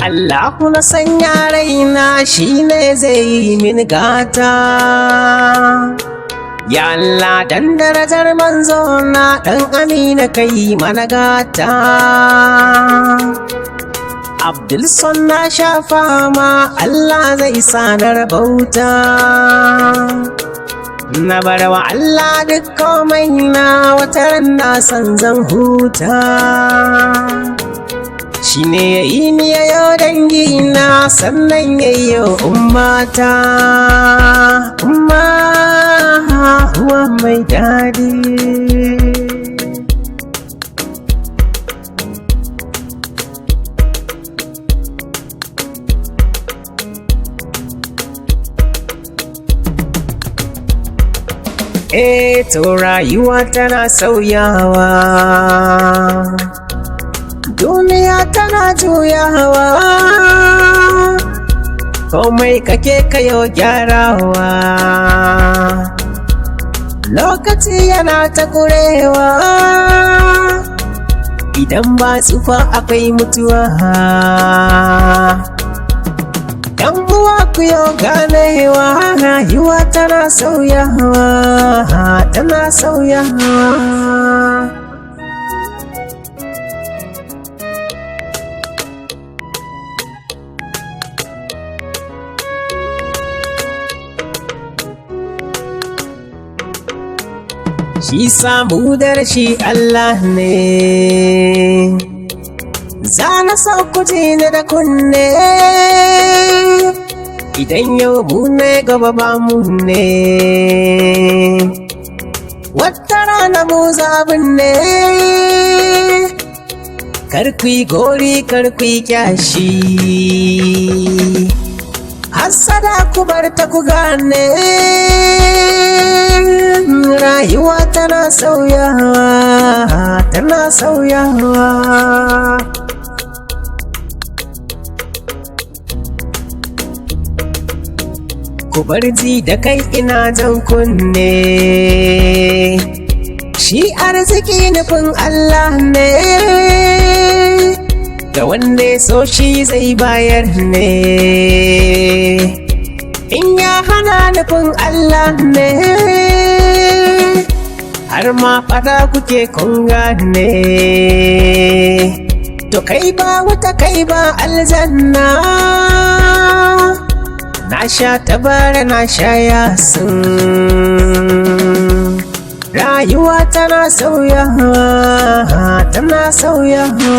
Allah kuma sanya raina shine zai yi min gata. Ya Allah dan darajar manzo na dan Amina kai mana gata. Abdul son na shafa ma Allah zai sanar bauta. Na bar wa Allah duk komai na wataran na san zan huta. Shi ne ya yi ni yayo dangina sannan yayo ummata. Umma huwa mai daɗi. To rayuwa tana sauyawa, duniya tana juyawa, komai kake kayo gyarawa, lokaci yana ta kurewa, idan ba tsufa akwai mutuwa. Yan uwa ku yau ganewa, rayuwa tana sauyawa, tana sauyawa. Shi samu da rashi Allah ne, zana sauku ji ni da kunne. Idan yau mu ne gaba ba mu ne, wata rana mu zabin ne. Karkwi gori karkwi kyashi, hassada ku bar ta ku gane. Rayuwa tana sauyawa, tana sauyawa. Ku bar ji da kai ina jan kunne, shi arziki nufin Allah ne, ga wanda so shi zai bayar ne. In ya hana nufin Allah ne, har ma fada kuke kun gane. To kai ba wuta kai ba aljanna, na sha tabara na sha yasin. Rayuwa tana sauyawa, tana sauyawa.